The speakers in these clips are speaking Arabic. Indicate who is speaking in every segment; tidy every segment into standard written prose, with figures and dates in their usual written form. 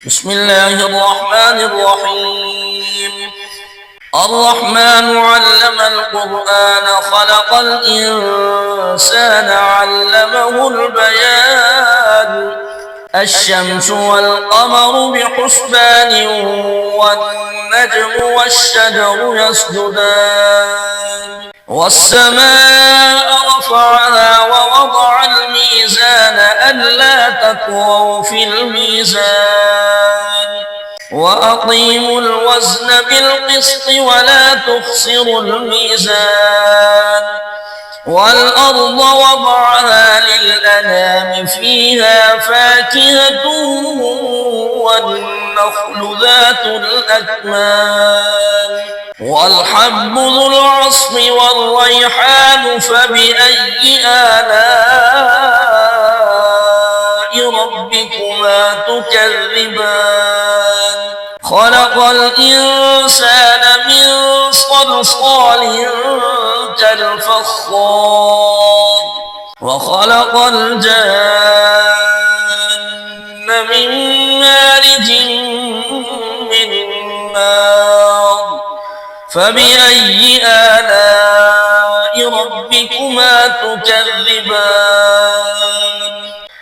Speaker 1: بسم الله الرحمن الرحيم. الرحمن علم القرآن خلق الإنسان علمه البيان. الشمس والقمر بحسبان والنجم والشجر يسجدان والسماء رفعها ووضع الميزان ألا تطغوا في الميزان وأقيموا الوزن بالقسط ولا تخسروا الميزان والأرض وضعها للأنام فيها فاكهة والنخل ذات الأكمام والحب ذو العصف والريحان فبأي آلاء ربكما تكذبان خلق الإنسان من صلصال كالفخار وخلق الجن من مارج من نار فبأي آلاء ربكما تكذبان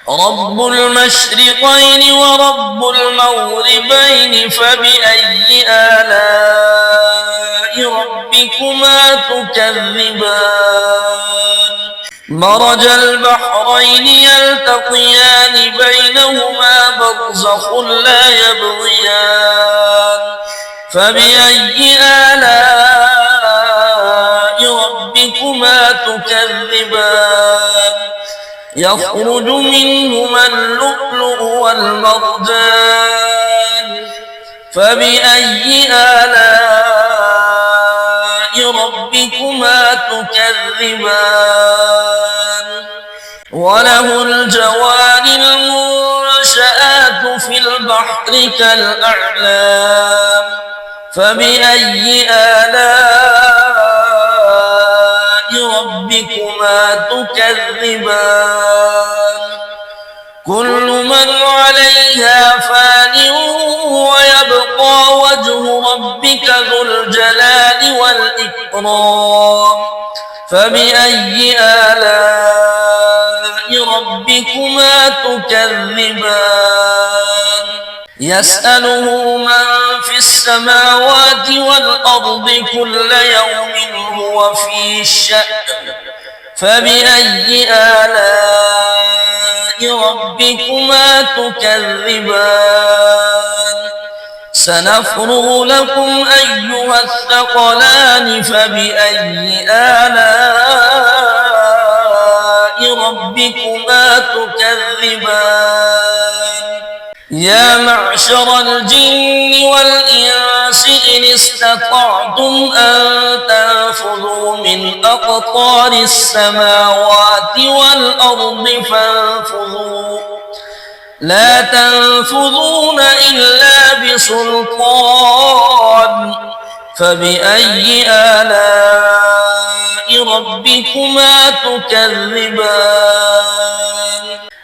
Speaker 1: رب المشرقين ورب المغربين فبأي آلاء ربكما تكذبان مرج البحرين يلتقيان بينهما برزخ لا يبغيان فبأي آلاء ربكما تكذبان يخرج منهما اللؤلؤ والمرجان فبأي آلاء ربكما تكذبان وله الجوار المنشآت في البحر كالأعلام فبأي آلاء ربكما تكذبان كل من عليها فان ويبقى وجه ربك ذو الجلال والإكرام فبأي آلاء ربكما تكذبان يسأله من في السماوات والأرض كل يوم هو في شأن فبأي آلاء ربكما تكذبان سنفرغ لكم أيها الثقلان فبأي آلاء ربكما تكذبان يا معشر الجن والإنس إن استطعتم أن تنفذوا من أقطار السماوات والأرض فانفذوا لا تنفذون إلا بسلطان فبأي آلاء ربكما تكذبان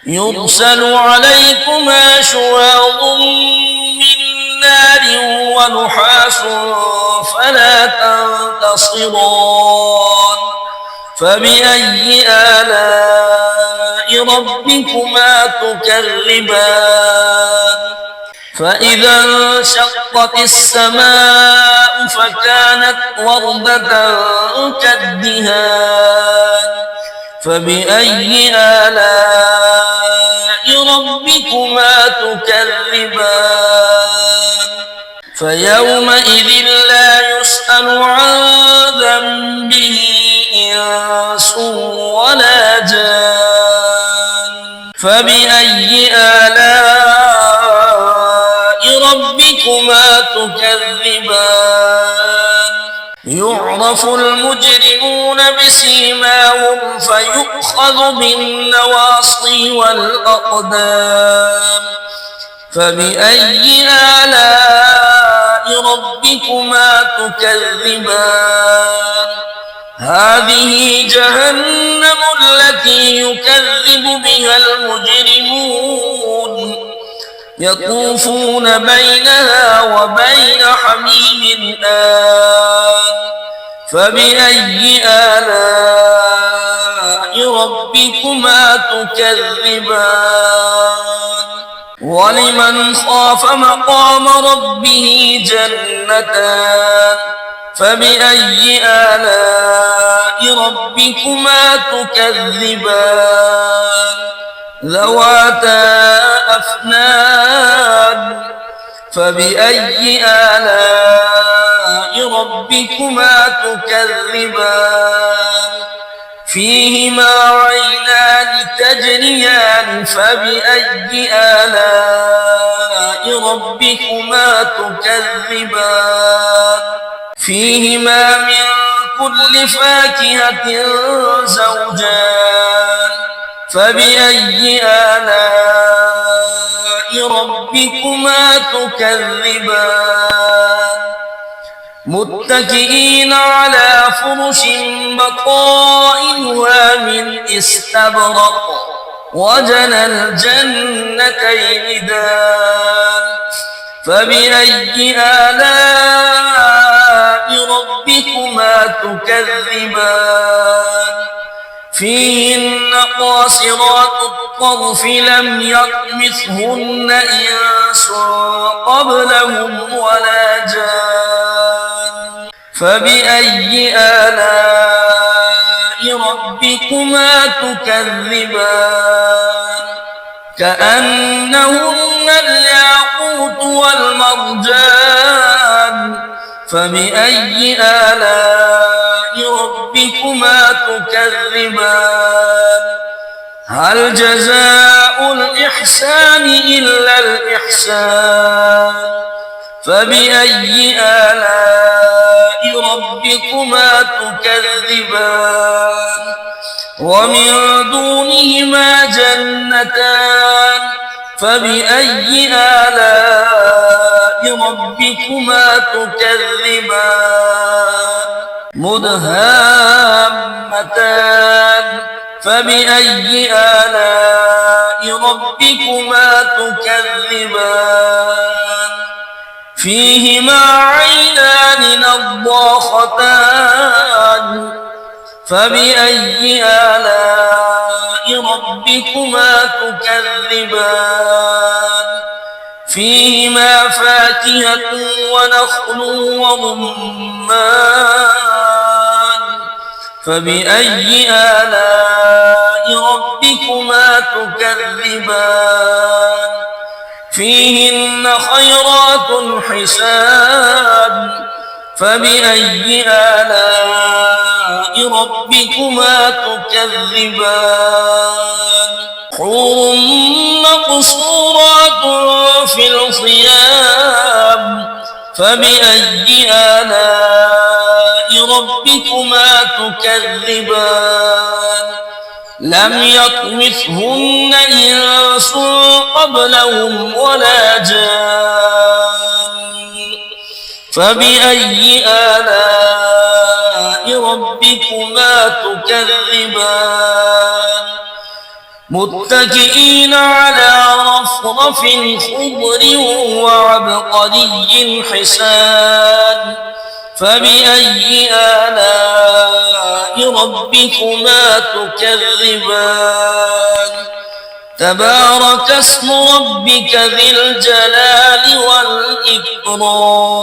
Speaker 1: يرسل عليكما شواظ من نار ونحاس فلا تنتصران فبأي آلاء ربكما تكذبان فإذا انشقت السماء فكانت وردة كالدهان فبأي آلاء ربكما تكذبان فيومئذ لا يسأل عن ذنبه إنس ولا جان فبأي آلاء ربكما تكذبان يعرف المجرمون بسيماهم فيؤخذ بالنواصي والأقدام فبأي آلاء ربكما تكذبان هذه جهنم التي يكذب بها المجرمون يطوفون بينها وبين حميم آن فبأي آلاء ربكما تكذبان ولمن خاف مقام ربه جنتان فبأي آلاء ربكما تكذبان ذواتا أفنان فبأي آلاء ربكما تكذبان فيهما عينان تجريان فبأي آلاء ربكما تكذبان فيهما من كل فاكهة زوجان فبأي آلاء ربكما تكذبان متكئين على فرش بطائنها من استبرق وجنى الجنتين دان فبأي آلاء ربكما تكذبان فيهن قاصرات الطرف لم يطمثهن إنس قبلهم ولا جان فبأي آلاء ربكما تكذبان كأنهن الياقوت والمرجان فبأي آلاء ربكما تكذبان هل جزاء الإحسان إلا الإحسان فبأي آلاء ربكما تكذبان ومن دونهما جنتان فبأي آلاء ربكما تكذبان مدهامتان فبأي آلاء ربكما تكذبان فيهما عينان نضاختان فبأي آلاء ربكما تكذبان فيهما فاكهة ونخل ورمان فبأي آلاء ربكما تكذبان فيهن خيرات حسان فبأي آلاء ربكما تكذبان حور مقصورات في الخيام فبأي آلاء ربكما تكذبان لم يطمثهن إنس قبلهم ولا جان فبأي آلاء ربكما تكذبان متكئين على رفرف خضر وعبقري حسان فبأي آلاء ربكما تكذبان تبارك اسم ربك ذي الجلال والإكرام